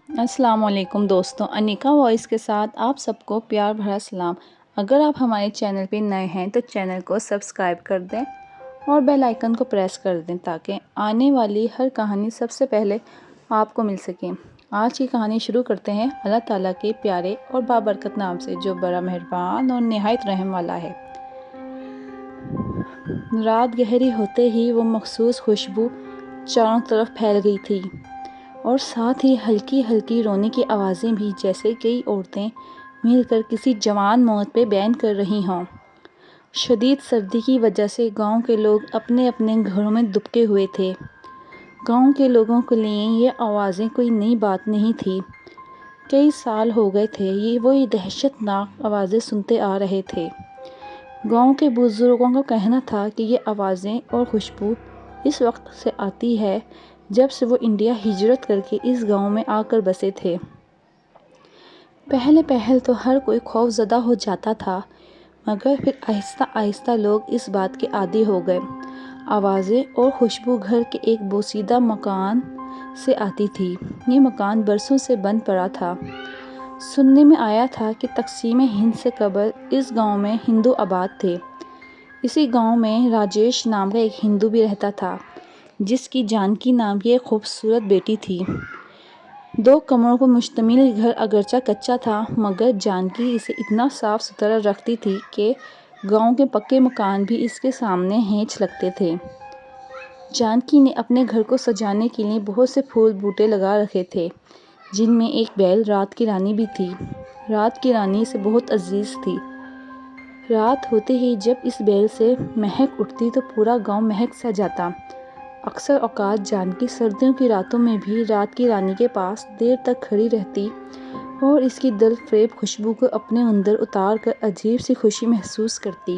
السلام علیکم دوستوں، انیکا وائس کے ساتھ آپ سب کو پیار بھرا سلام۔ اگر آپ ہمارے چینل پہ نئے ہیں تو چینل کو سبسکرائب کر دیں اور بیل آئیکن کو پریس کر دیں تاکہ آنے والی ہر کہانی سب سے پہلے آپ کو مل سکے۔ آج کی کہانی شروع کرتے ہیں اللہ تعالیٰ کے پیارے اور بابرکت نام سے، جو بڑا مہربان اور نہایت رحم والا ہے۔ رات گہری ہوتے ہی وہ مخصوص خوشبو چاروں طرف پھیل گئی تھی، اور ساتھ ہی ہلکی ہلکی رونے کی آوازیں بھی، جیسے کئی عورتیں مل کر کسی جوان موت پہ بیان کر رہی ہوں۔ شدید سردی کی وجہ سے گاؤں کے لوگ اپنے اپنے گھروں میں دبکے ہوئے تھے۔ گاؤں کے لوگوں کے لیے یہ آوازیں کوئی نئی بات نہیں تھی۔ کئی سال ہو گئے تھے وہ دہشت ناک آوازیں سنتے آ رہے تھے۔ گاؤں کے بزرگوں کا کہنا تھا کہ یہ آوازیں اور خوشبو اس وقت سے آتی ہے جب سے وہ انڈیا ہجرت کر کے اس گاؤں میں آ کر بسے تھے۔ پہل تو ہر کوئی خوف زدہ ہو جاتا تھا، مگر پھر آہستہ آہستہ لوگ اس بات کے عادی ہو گئے۔ آوازیں اور خوشبو گھر کے ایک بوسیدہ مکان سے آتی تھی۔ یہ مکان برسوں سے بند پڑا تھا۔ سننے میں آیا تھا کہ تقسیم ہند سے قبل اس گاؤں میں ہندو آباد تھے۔ اسی گاؤں میں راجیش نام کا ایک ہندو بھی رہتا تھا، جس کی جانکی نام کی ایک خوبصورت بیٹی تھی۔ 2 کمروں پر مشتمل گھر اگرچہ کچا تھا، مگر جانکی اسے اتنا صاف ستھرا رکھتی تھی کہ گاؤں کے پکے مکان بھی اس کے سامنے ہینچ لگتے تھے۔ جانکی نے اپنے گھر کو سجانے کے لیے بہت سے پھول بوٹے لگا رکھے تھے، جن میں ایک بیل رات کی رانی بھی تھی۔ رات کی رانی اسے بہت عزیز تھی۔ رات ہوتے ہی جب اس بیل سے مہک اٹھتی تو پورا گاؤں مہک سا جاتا۔ اکثر اوقات جانکی سردیوں کی راتوں میں بھی رات کی رانی کے پاس دیر تک کھڑی رہتی اور اس کی دل فریب خوشبو کو اپنے اندر اتار کر عجیب سی خوشی محسوس کرتی۔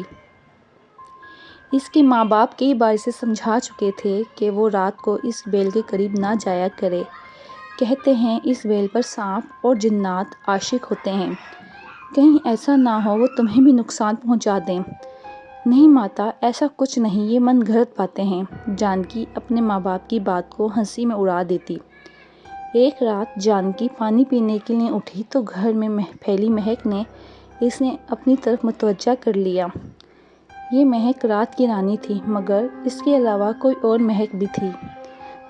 اس کے ماں باپ کئی بار اسے سمجھا چکے تھے کہ وہ رات کو اس بیل کے قریب نہ جایا کرے۔ کہتے ہیں اس بیل پر سانپ اور جنات عاشق ہوتے ہیں، کہیں ایسا نہ ہو وہ تمہیں بھی نقصان پہنچا دیں۔ نہیں ماتا، ایسا کچھ نہیں، یہ من گھڑت باتیں ہیں۔ جانکی اپنے ماں باپ کی بات کو ہنسی میں اڑا دیتی۔ ایک رات جانکی پانی پینے کے لیے اٹھی تو گھر میں پھیلی مہک نے اسے اپنی طرف متوجہ کر لیا۔ یہ مہک رات کی رانی تھی، مگر اس کے علاوہ کوئی اور مہک بھی تھی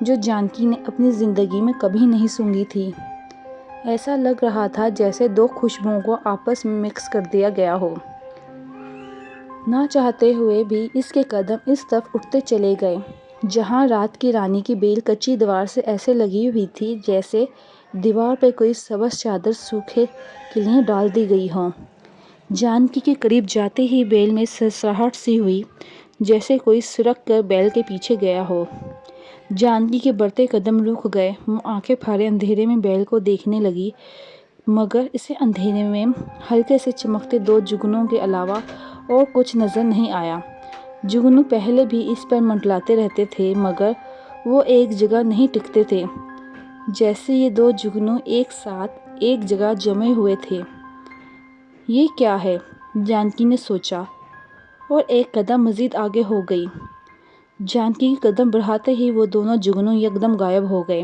جو جانکی نے اپنی زندگی میں کبھی نہیں سونگھی تھی۔ ایسا لگ رہا تھا جیسے 2 خوشبوؤں کو آپس میں مکس کر دیا گیا ہو۔ نہ چاہتے ہوئے بھی اس کے قدم اس طرف اٹھتے چلے گئے جہاں رات کی رانی کی بیل کچی دیوار سے ایسے لگی ہوئی تھی جیسے دیوار پر کوئی سبز چادر سوکھنے کے لیے ڈال دی گئی ہو۔ جانکی کے قریب جاتے ہی بیل میں سرسراہٹ سی ہوئی، جیسے کوئی سرک کر بیل کے پیچھے گیا ہو۔ جانکی کے بڑھتے قدم رک گئے۔ وہ آنکھیں پھاڑے اندھیرے میں بیل کو دیکھنے لگی، مگر اسے اندھیرے میں ہلکے سے چمکتے 2 جگنوں کے علاوہ اور کچھ نظر نہیں آیا۔ جگنو پہلے بھی اس پر منڈلاتے رہتے تھے، مگر وہ ایک جگہ نہیں ٹکتے تھے، جیسے یہ 2 جگنو ایک ساتھ ایک جگہ جمے ہوئے تھے۔ یہ کیا ہے؟ جانکی نے سوچا اور ایک قدم مزید آگے ہو گئی۔ جانکی کے قدم بڑھاتے ہی وہ دونوں جگنو یکدم غائب ہو گئے۔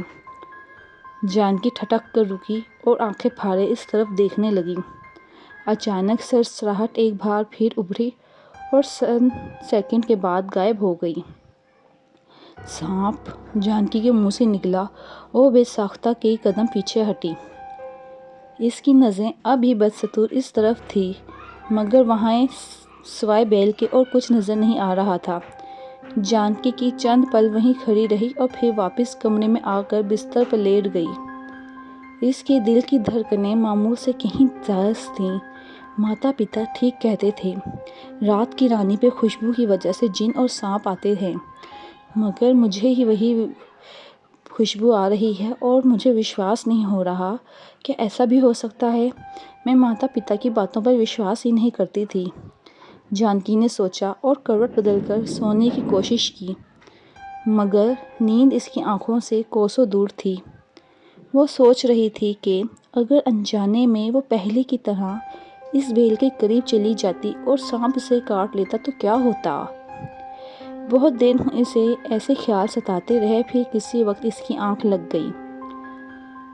جانکی ٹھٹک کر رکی اور آنکھیں پھاڑے اس طرف دیکھنے لگی۔ اچانک سرسراہٹ ایک بار پھر ابھری اور چند سیکنڈ کے بعد غائب ہو گئی۔ سانپ! جانکی کے منہ سے نکلا اور بے ساختہ کئی قدم پیچھے ہٹی۔ اس کی نظریں اب بھی بدستور اس طرف تھیں، مگر وہاں سوائے بیل کے اور کچھ نظر نہیں آ رہا تھا۔ جانکی کی چند پل وہیں کھڑی رہی اور پھر واپس کمرے میں آ کر بستر پر لیٹ گئی۔ اس کے دل کی دھڑکنیں معمول سے کہیں تیز تھیں۔ ماتا پتا ٹھیک کہتے تھے، رات کی رانی پہ خوشبو کی وجہ سے جن اور سانپ آتے ہیں، مگر مجھے ہی وہی خوشبو آ رہی ہے اور مجھے وشواس نہیں ہو رہا کہ ایسا بھی ہو سکتا ہے۔ میں ماتا پتا کی باتوں پر وشواس ہی نہیں کرتی تھی۔ جانکی نے سوچا اور کروٹ بدل کر سونے کی کوشش کی، مگر نیند اس کی آنکھوں سے کوسوں دور تھی۔ وہ سوچ رہی تھی کہ اگر انجانے میں وہ پہلے کی طرح اس بیل کے قریب چلی جاتی اور سانپ اسے کاٹ لیتا تو کیا ہوتا۔ بہت دیر اسے ایسے خیال ستاتے رہے، پھر کسی وقت اس کی آنکھ لگ گئی۔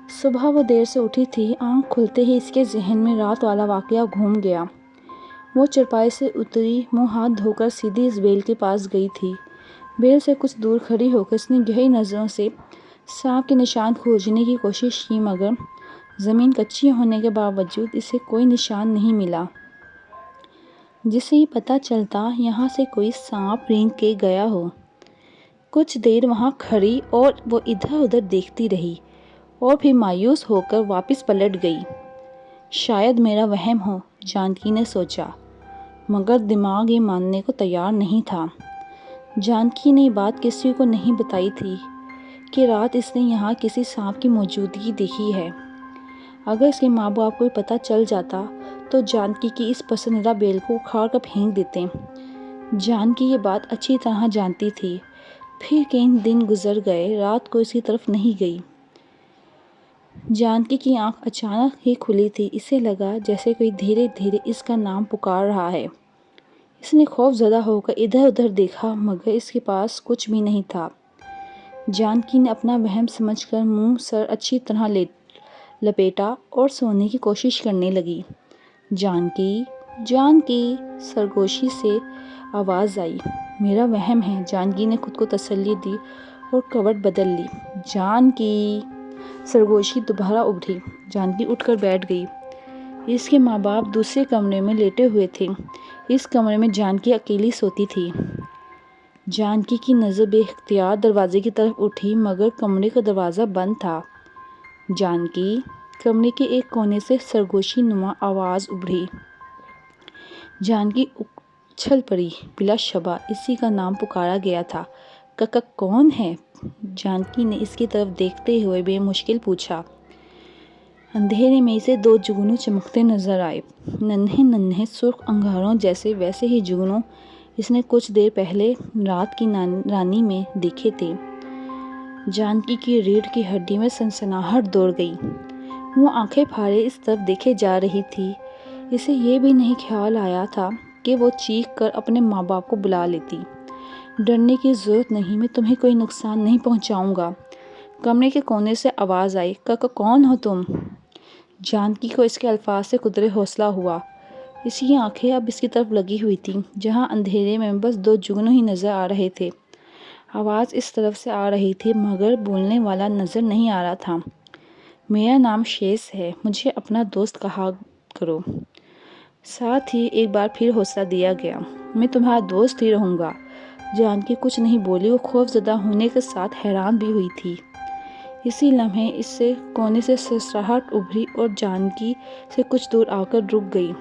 صبح وہ دیر سے اٹھی تھی، آنکھ کھلتے ہی اس کے ذہن میں رات والا واقعہ گھوم گیا۔ وہ چرپائی سے اتری، منہ ہاتھ دھو کر سیدھی اس بیل کے پاس گئی تھی۔ بیل سے کچھ دور کھڑی ہو کر اس نے گہری نظروں سے سانپ کے نشان کھوجنے کی کوشش کی، مگر زمین کچی ہونے کے باوجود اسے کوئی نشان نہیں ملا جس سے یہ پتہ چلتا یہاں سے کوئی سانپ رینگ کے گیا ہو۔ کچھ دیر وہاں کھڑی اور وہ ادھر ادھر دیکھتی رہی اور پھر مایوس ہو کر واپس پلٹ گئی۔ شاید میرا وہم ہو، جانکی نے سوچا، مگر دماغ یہ ماننے کو تیار نہیں تھا۔ جانکی نے یہ بات کسی کو نہیں بتائی تھی کہ رات اس نے یہاں کسی سانپ کی موجودگی دیکھی ہے۔ اگر اس کے ماں باپ کو بھی پتہ چل جاتا تو جانکی کی اس پسندیدہ بیل کو اکھاڑ کر پھینک دیتے۔ جانکی یہ بات اچھی طرح جانتی تھی۔ پھر کئی دن گزر گئے، رات کو اس کی طرف نہیں گئی۔ جانکی کی آنکھ اچانک ہی کھلی تھی، اسے لگا جیسے کوئی دھیرے دھیرے اس کا نام پکار رہا ہے۔ اس نے خوف زدہ ہو کر ادھر ادھر دیکھا، مگر اس کے پاس کچھ بھی نہیں تھا۔ جانکی نے اپنا وہم سمجھ کر منہ سر اچھی طرح لپیٹا اور سونے کی کوشش کرنے لگی۔ جانکی، جانکی، سرگوشی سے آواز آئی۔ میرا وہم ہے، جانکی نے خود کو تسلی دی اور کروٹ بدل لی۔ جانکی، سرگوشی دوبارہ ابھری۔ جانکی اٹھ کر بیٹھ گئی۔ اس کے ماں باپ دوسرے کمرے میں لیٹے ہوئے تھے۔ اس کمرے میں جانکی اکیلی سوتی تھی۔ جانکی کی نظر بے اختیار دروازے کی طرف اٹھی، مگر کمرے کا دروازہ بند تھا۔ جانکی، کمرے کے ایک کونے سے سرگوشی نما آواز ابھری۔ جانکی اچھل پڑی۔ بلا شبہ اسی کا نام پکارا گیا تھا۔ ککا کون ہے؟ جانکی نے اس کی طرف دیکھتے ہوئے بے مشکل پوچھا۔ اندھیرے میں اسے دو جگنو چمکتے نظر آئے، ننھے ننھے سرخ انگاروں جیسے۔ ویسے ہی جگنو اس نے کچھ دیر پہلے رات کی رانی میں دیکھے تھے۔ جانکی کی ریڑھ کی ہڈی میں سنسناہٹ دوڑ گئی۔ وہ آنکھیں پھاڑے اس طرف دیکھے جا رہی تھی۔ اسے یہ بھی نہیں خیال آیا تھا کہ وہ چیخ کر اپنے ماں باپ کو بلا لیتی۔ ڈرنے کی ضرورت نہیں، میں تمہیں کوئی نقصان نہیں پہنچاؤں گا۔ کمرے کے کونے سے آواز آئی۔ ککا کون ہو تم؟ جانکی کو اس کے الفاظ سے قدرے حوصلہ ہوا۔ اس کی آنکھیں اب اس کی طرف لگی ہوئی تھیں، جہاں اندھیرے میں بس دو جگنو ہی نظر آ رہے تھے۔ آواز اس طرف سے آ رہی تھی، مگر بولنے والا نظر نہیں آ رہا تھا۔ میرا نام شیش ہے، مجھے اپنا دوست کہا کرو۔ ساتھ ہی ایک بار پھر حوصلہ دیا گیا۔ میں تمہارا دوست ہی رہوں گا۔ جانکی کچھ نہیں بولی۔ وہ خوف زدہ ہونے کے ساتھ حیران بھی ہوئی تھی۔ اسی لمحے اس سے کونے سے سرسراہٹ ابھری اور جانکی سے کچھ دور آ کر رک گئی۔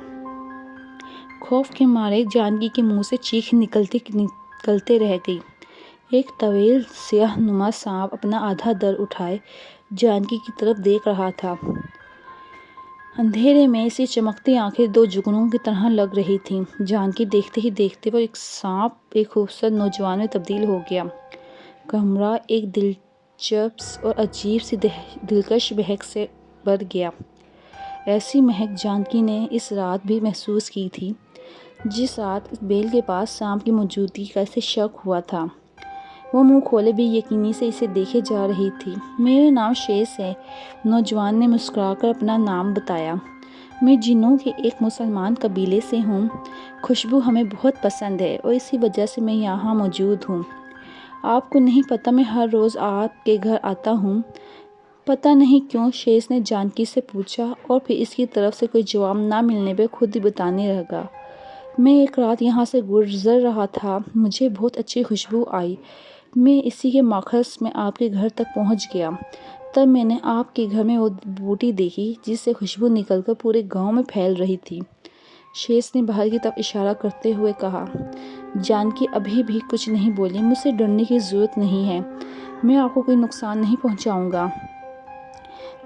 خوف کے مارے جانکی کے منہ سے چیخ نکلتے رہ گئی۔ ایک طویل سیاہ نما سانپ اپنا آدھا در اٹھائے جانکی کی طرف دیکھ رہا تھا۔ اندھیرے میں اس کی چمکتی آنکھیں دو جگنوں کی طرح لگ رہی تھیں۔ جانکی دیکھتے ہی دیکھتے وہ ایک سانپ ایک خوبصورت نوجوان میں تبدیل ہو گیا۔ کمرہ ایک دلچسپ اور عجیب سی دلکش مہک سے بھر گیا۔ ایسی مہک جانکی نے اس رات بھی محسوس کی تھی، جس رات اس بیل کے پاس سانپ کی موجودگی کا اسے شک ہوا تھا۔ وہ منہ کھولے بے یقینی سے اسے دیکھے جا رہی تھی۔ میرا نام شیش ہے، نوجوان نے مسکرا کر اپنا نام بتایا۔ میں جنوں کے ایک مسلمان قبیلے سے ہوں۔ خوشبو ہمیں بہت پسند ہے اور اسی وجہ سے میں یہاں موجود ہوں۔ آپ کو نہیں پتہ میں ہر روز آپ کے گھر آتا ہوں۔ پتہ نہیں کیوں شیش نے جانکی سے پوچھا، اور پھر اس کی طرف سے کوئی جواب نہ ملنے پر خود ہی بتانے لگا۔ میں ایک رات یہاں سے گزر رہا تھا، مجھے بہت اچھی خوشبو آئی۔ میں اسی کے ماخذ میں آپ کے گھر تک پہنچ گیا۔ تب میں نے آپ کے گھر میں وہ بوٹی دیکھی جس سے خوشبو نکل کر پورے گاؤں میں پھیل رہی تھی۔ شیش نے باہر کی طرف اشارہ کرتے ہوئے کہا۔ جانکی ابھی بھی کچھ نہیں بولی۔ مجھ سے ڈرنے کی ضرورت نہیں ہے، میں آپ کو کوئی نقصان نہیں پہنچاؤں گا۔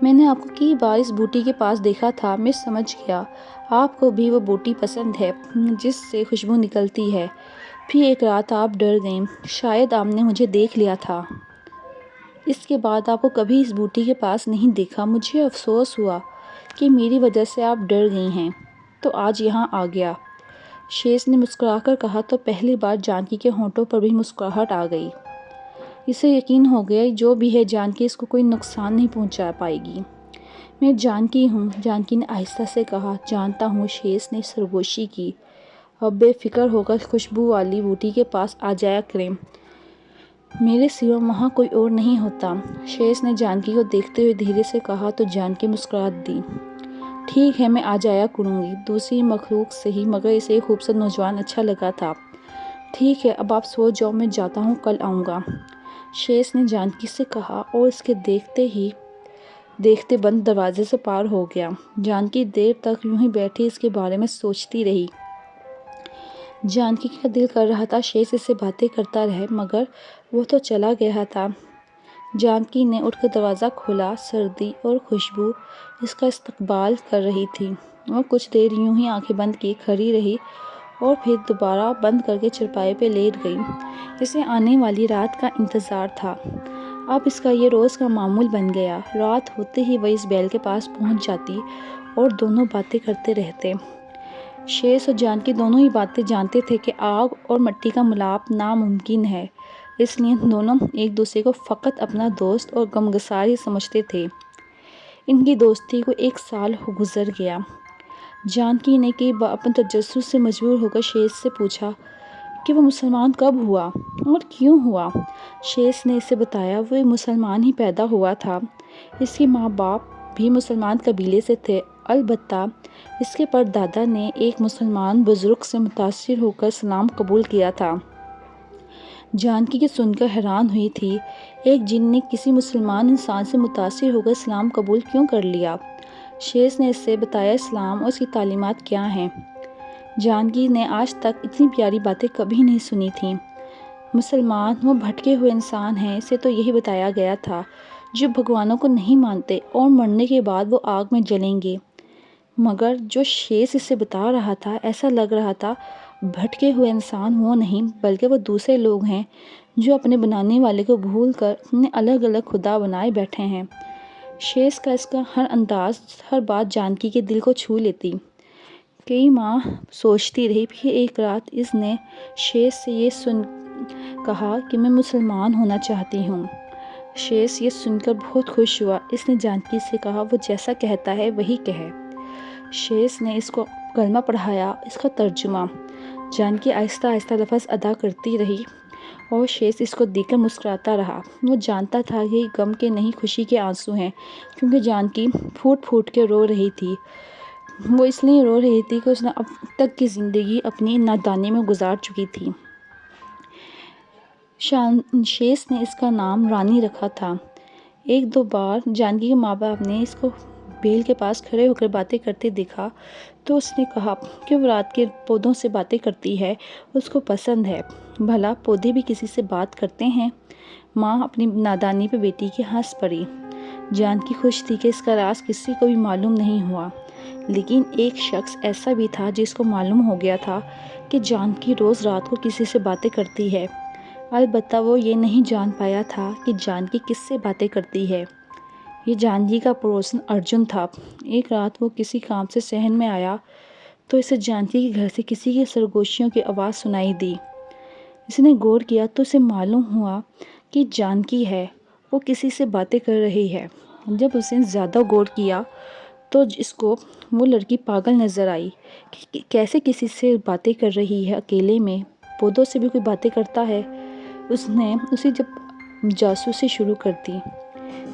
میں نے آپ کو کئی بار اس بوٹی کے پاس دیکھا تھا، میں سمجھ گیا آپ کو بھی وہ بوٹی پسند ہے جس سے خوشبو نکلتی ہے۔ پھر ایک رات آپ ڈر گئیں، شاید آپ نے مجھے دیکھ لیا تھا۔ اس کے بعد آپ کو کبھی اس بوٹی کے پاس نہیں دیکھا۔ مجھے افسوس ہوا کہ میری وجہ سے آپ ڈر گئی ہیں، تو آج یہاں آ گیا۔ شیش نے مسکرا کر کہا تو پہلی بار جانکی کے ہونٹوں پر بھی مسکراہٹ آ گئی۔ اسے یقین ہو گیا جو بھی ہے جانکی اس کو کوئی نقصان نہیں پہنچا پائے گی۔ میں جانکی ہوں، جانکی نے آہستہ سے کہا۔ جانتا ہوں، شیش نے سرگوشی کی۔ اب بے فکر ہو کر خوشبو والی بوٹی کے پاس آ جایا کریں، میرے سوا وہاں کوئی اور نہیں ہوتا۔ شیش نے جانکی کو دیکھتے ہوئے دھیرے سے کہا تو جانکی مسکرا دی۔ ٹھیک ہے، میں آ جایا کروں گی۔ دوسری مخلوق سہی مگر اسے ایک خوبصورت نوجوان اچھا لگا تھا۔ ٹھیک ہے، اب آپ سو جاؤ، میں جاتا ہوں، کل آؤں گا، شیش نے جانکی سے کہا اور اس کے دیکھتے بند دروازے سے پار ہو گیا۔ جانکی دیر تک یوں ہی بیٹھی اس کے بارے میں سوچتی رہی۔ جانکی کا دل کر رہا تھا شیش اس سے باتیں کرتا رہے، مگر وہ تو چلا گیا تھا۔ جانکی نے اٹھ کر دروازہ کھولا۔ سردی اور خوشبو اس کا استقبال کر رہی تھی۔ وہ کچھ دیر یوں ہی آنکھیں بند کیے کھڑی رہی اور پھر دوبارہ بند کر کے چارپائی پہ لیٹ گئی۔ اسے آنے والی رات کا انتظار تھا۔ اب اس کا یہ روز کا معمول بن گیا۔ رات ہوتے ہی وہ اس بیل کے پاس پہنچ جاتی اور دونوں باتیں کرتے رہتے۔ شیش اور جانکی دونوں ہی باتیں جانتے تھے کہ آگ اور مٹی کا ملاپ ناممکن ہے، اس لیے دونوں ایک دوسرے کو فقط اپنا دوست اور غمگسار ہی سمجھتے تھے۔ ان کی دوستی کو 1 سال گزر گیا۔ جانکی نے کئی بار اپنے تجسس سے مجبور ہو کر شیش سے پوچھا کہ وہ مسلمان کب ہوا اور کیوں ہوا۔ شیش نے اسے بتایا وہ ایک مسلمان ہی پیدا ہوا تھا۔ اس کے ماں باپ بھی مسلمان قبیلے سے تھے، البتہ اس کے پردادا نے ایک مسلمان بزرگ سے متاثر ہو کر اسلام قبول کیا تھا۔ جانکی یہ سن کر حیران ہوئی تھی، ایک جن نے کسی مسلمان انسان سے متاثر ہو کر اسلام قبول کیوں کر لیا؟ شیش نے اسے بتایا اسلام اور اس کی تعلیمات کیا ہیں۔ جانکی نے آج تک اتنی پیاری باتیں کبھی نہیں سنی تھیں۔ مسلمان وہ بھٹکے ہوئے انسان ہیں، اسے تو یہی بتایا گیا تھا، جو بھگوانوں کو نہیں مانتے اور مرنے کے بعد وہ آگ میں جلیں گے، مگر جو شیش اسے بتا رہا تھا ایسا لگ رہا تھا بھٹکے ہوئے انسان وہ نہیں بلکہ وہ دوسرے لوگ ہیں جو اپنے بنانے والے کو بھول کر اپنے الگ الگ خدا بنائے بیٹھے ہیں۔ شیش کا اس کا ہر انداز، ہر بات جانکی کے دل کو چھو لیتی۔ کئی ماہ سوچتی رہی، پھر ایک رات اس نے شیش سے یہ سن کہا کہ میں مسلمان ہونا چاہتی ہوں۔ شیش یہ سن کر بہت خوش ہوا۔ اس نے جانکی سے کہا وہ جیسا کہتا ہے وہی کہے۔ شیش نے اس کو کلمہ پڑھایا، اس کا ترجمہ۔ جانکی آہستہ آہستہ لفظ ادا کرتی رہی اور شیش اس کو دیکھ کر مسکراتا رہا۔ وہ جانتا تھا کہ یہ غم کے نہیں خوشی کے آنسو ہیں، کیونکہ جانکی پھوٹ پھوٹ کے رو رہی تھی۔ وہ اس لیے رو رہی تھی کہ اس نے اب تک کی زندگی اپنی نادانی میں گزار چکی تھی۔ شیش نے اس کا نام رانی رکھا تھا۔ 1-2 بار جانکی کے ماں باپ نے اس کو بیل کے پاس کھڑے ہو کر باتیں کرتے دیکھا تو اس نے کہا کہ وہ رات کے پودوں سے باتیں کرتی ہے، اس کو پسند ہے۔ بھلا پودے بھی کسی سے بات کرتے ہیں؟ ماں اپنی نادانی پہ بیٹی کی ہنس پڑی۔ جانکی خوش تھی کہ اس کا راز کسی کو بھی معلوم نہیں ہوا، لیکن ایک شخص ایسا بھی تھا جس کو معلوم ہو گیا تھا کہ جانکی روز رات کو کسی سے باتیں کرتی ہے، البتہ وہ یہ نہیں جان پایا تھا کہ جانکی کس سے باتیں کرتی ہے۔ یہ جانکی کا پڑوسن ارجن تھا۔ ایک رات وہ کسی کام سے صحن میں آیا تو اسے جانکی کے گھر سے کسی کی سرگوشیوں کی آواز سنائی دی۔ اس نے غور کیا تو اسے معلوم ہوا کہ جانکی ہے، وہ کسی سے باتیں کر رہی ہے۔ جب اس نے زیادہ غور کیا تو اس کو وہ لڑکی پاگل نظر آئی کہ کیسے کسی سے باتیں کر رہی ہے اکیلے میں، پودوں سے بھی کوئی باتیں کرتا ہے۔ اس نے اسے جب جاسوسی شروع کر دی،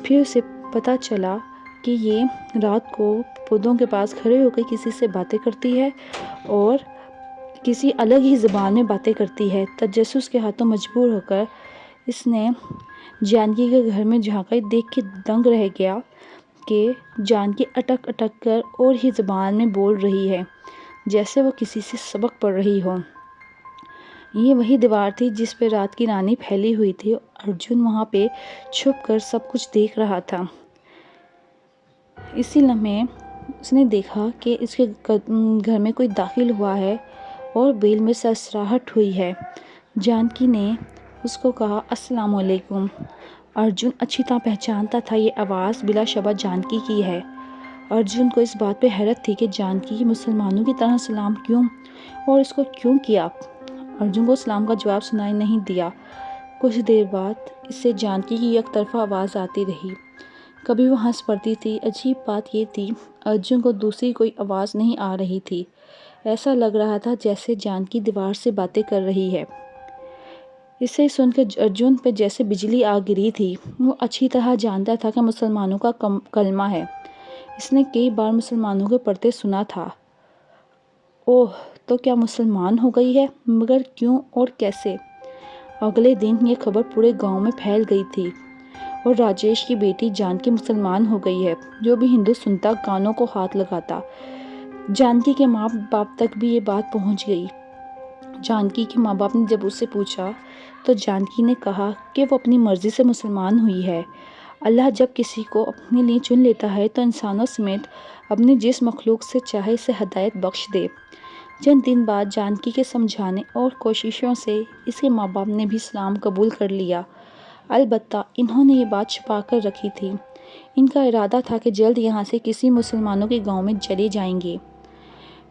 پھر اسے پتہ چلا کہ یہ رات کو پودوں کے پاس کھڑے ہو کر کسی سے باتیں کرتی ہے اور کسی الگ ہی زبان میں باتیں کرتی ہے۔ تجسس کے ہاتھوں مجبور ہو کر اس نے جانکی کے گھر میں جھانکا، دیکھ کے دنگ رہ گیا کہ جانکی اٹک اٹک کر اور ہی زبان میں بول رہی ہے، جیسے وہ کسی سے سبق پڑھ رہی ہو۔ یہ وہی دیوار تھی جس پہ رات کی رانی پھیلی ہوئی تھی۔ ارجن وہاں پہ چھپ کر سب کچھ دیکھ رہا تھا۔ اسی لمحے اس نے دیکھا کہ اس کے گھر میں کوئی داخل ہوا ہے اور بیل میں سرسراہٹ ہوئی ہے۔ جانکی نے اس کو کہا السلام علیکم۔ ارجن اچھی طرح پہچانتا تھا یہ آواز بلا شبہ جانکی کی ہے۔ ارجن کو اس بات پہ حیرت تھی کہ جانکی مسلمانوں کی طرح سلام کیوں اور اس کو کیوں کیا۔ ارجن کو سلام کا جواب سنائی نہیں دیا۔ کچھ دیر بعد اس سے جانکی کی یک طرفہ آواز آتی رہی، کبھی وہ ہنس پڑتی تھی۔ عجیب بات یہ تھی، ارجن کو دوسری کوئی آواز نہیں آ رہی تھی۔ ایسا لگ رہا تھا جیسے جانکی دیوار سے باتیں کر رہی ہے۔ اسے سن کر ارجن پہ جیسے بجلی آ گری تھی۔ وہ اچھی طرح جانتا تھا کہ مسلمانوں کا کلمہ ہے۔ اس نے کئی بار مسلمانوں کے پڑھتے سنا تھا۔ اوہ، تو کیا مسلمان ہو گئی ہے؟ مگر کیوں اور کیسے؟ اگلے دن یہ خبر پورے گاؤں میں پھیل گئی تھی اور راجیش کی بیٹی جانکی مسلمان ہو گئی ہے۔ جو بھی ہندو سنتا کانوں کو ہاتھ لگاتا۔ جانکی کے ماں باپ تک بھی یہ بات پہنچ گئی۔ جانکی کے ماں باپ نے جب اس سے پوچھا تو جانکی نے کہا کہ وہ اپنی مرضی سے مسلمان ہوئی ہے۔ اللہ جب کسی کو اپنے لیے چن لیتا ہے تو انسانوں سمیت اپنے جس مخلوق سے چاہے اسے ہدایت بخش دے۔ چند دن بعد جانکی کے سمجھانے اور کوششوں سے اس کے ماں باپ نے بھی اسلام قبول کر لیا۔ البتہ انہوں نے یہ بات چھپا کر رکھی تھی۔ ان کا ارادہ تھا کہ جلد یہاں سے کسی مسلمانوں کے گاؤں میں چلے جائیں گے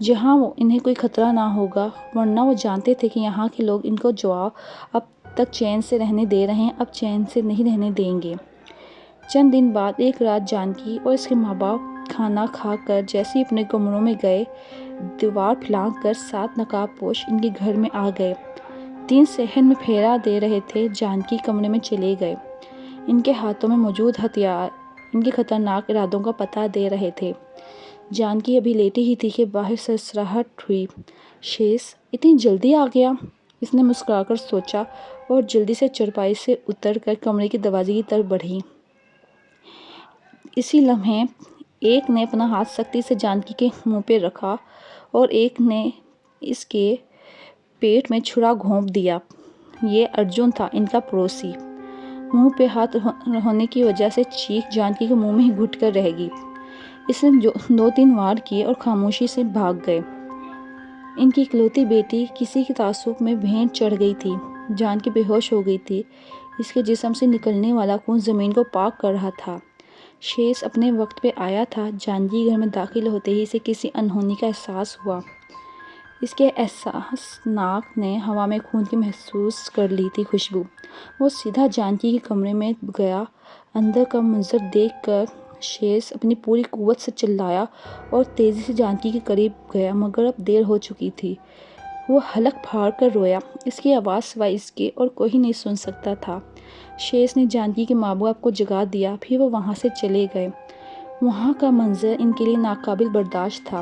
جہاں انہیں کوئی خطرہ نہ ہوگا، ورنہ وہ جانتے تھے کہ یہاں کے لوگ ان کو جو اب تک چین سے رہنے دے رہے ہیں اب چین سے نہیں رہنے دیں گے۔ چند دن بعد ایک رات جانکی اور اس کے ماں باپ کھانا کھا کر جیسے ہی اپنے کمروں میں گئے، دیوار پھلانگ کر 7 نقاب پوش ان کے گھر میں آ گئے۔ 3 صحن میں پھیرا دے رہے تھے۔ جانکی کمرے میں چلے گئے۔ ان کے ہاتھوں میں موجود ہتھیار ان کے خطرناک ارادوں کا پتہ دے رہے تھے۔ جانکی ابھی لیٹی ہی تھی کہ باہر سرسراہٹ ہوئی۔ شیش اتنی جلدی آ گیا؟ اس نے مسکرا کر سوچا اور جلدی سے چارپائی سے اتر کر کمرے کے دروازے کی طرف بڑھی۔ اسی لمحے ایک نے اپنا ہاتھ سختی سے جانکی کے منہ پہ رکھا اور ایک نے اس کے پیٹ میں چھرا گھونپ دیا۔ یہ ارجن تھا، ان کا پڑوسی۔ منہ پہ ہاتھ ہونے کی وجہ سے چیخ جانکی کے منہ میں ہی گھٹ کر رہ گئی۔ اس نے 2-3 وار کیے اور خاموشی سے بھاگ گئے۔ ان کی اکلوتی بیٹی کسی کے تعصب میں بھینٹ چڑھ گئی تھی۔ جانکی بے ہوش ہو گئی تھی۔ اس کے جسم سے نکلنے والا خون زمین کو پاک کر رہا تھا۔ شیش اپنے وقت پہ آیا تھا۔ جانکی گھر میں داخل ہوتے ہی اسے کسی انہونی کا احساس ہوا۔ اس کے احساس ناک نے ہوا میں خون کی محسوس کر لی تھی خوشبو۔ وہ سیدھا جانکی کے کمرے میں گیا۔ اندر کا منظر دیکھ کر شیش اپنی پوری قوت سے چلایا اور تیزی سے جانکی کے قریب گیا، مگر اب دیر ہو چکی تھی۔ وہ حلق پھاڑ کر رویا۔ اس کی آواز سوائے اس کے اور کوئی نہیں سن سکتا تھا۔ شیش نے جانکی کے ماں باپ کو جگا دیا، پھر وہ وہاں سے چلے گئے۔ وہاں کا منظر ان کے لیے ناقابل برداشت تھا۔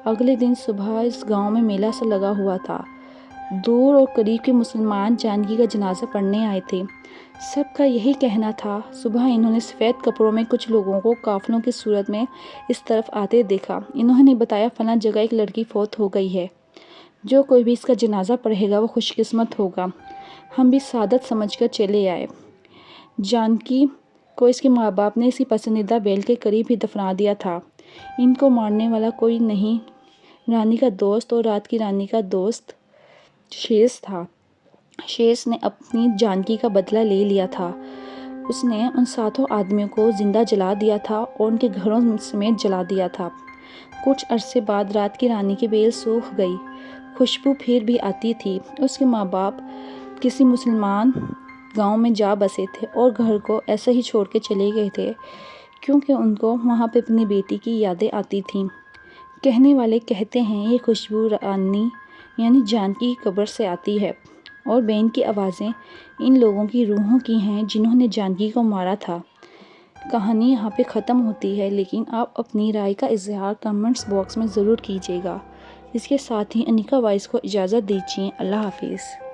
اگلے دن صبح اس گاؤں میں میلہ سا لگا ہوا تھا۔ دور اور قریب کے مسلمان جانکی کا جنازہ پڑھنے آئے تھے۔ سب کا یہی کہنا تھا۔ صبح انہوں نے سفید کپڑوں میں کچھ لوگوں کو قافلوں کی صورت میں اس طرف آتے دیکھا۔ انہوں نے بتایا فلاں جگہ ایک لڑکی فوت ہو گئی ہے۔ جو کوئی بھی اس کا جنازہ پڑھے گا وہ خوش قسمت ہوگا۔ ہم بھی سعادت سمجھ کر چلے آئے۔ جانکی کو اس کے ماں باپ نے اسی پسندیدہ بیل کے قریب ہی دفنا دیا تھا۔ ان کو مارنے والا کوئی نہیں، رانی کا دوست اور رات کی رانی کا دوست شیش تھا۔ شیش نے اپنی جانکی کا بدلہ لے لیا تھا۔ اس نے ان 7 آدمیوں کو زندہ جلا دیا تھا اور ان کے گھروں سمیت جلا دیا تھا۔ کچھ عرصے بعد رات کی رانی کی بیل سوکھ گئی۔ خوشبو پھر بھی آتی تھی۔ اس کے ماں باپ کسی مسلمان گاؤں میں جا بسے تھے اور گھر کو ایسے ہی چھوڑ کے چلے گئے تھے کیونکہ ان کو وہاں پہ اپنی بیٹی کی یادیں آتی تھیں۔ کہنے والے کہتے ہیں یہ خوشبو رانی یعنی جانکی کی قبر سے آتی ہے اور بین کی آوازیں ان لوگوں کی روحوں کی ہیں جنہوں نے جانکی کو مارا تھا۔ کہانی یہاں پہ ختم ہوتی ہے، لیکن آپ اپنی رائے کا اظہار کمنٹس باکس میں ضرور کیجیے گا۔ اس کے ساتھ ہی انیکا وائس کو اجازت دیجیے۔ اللہ حافظ۔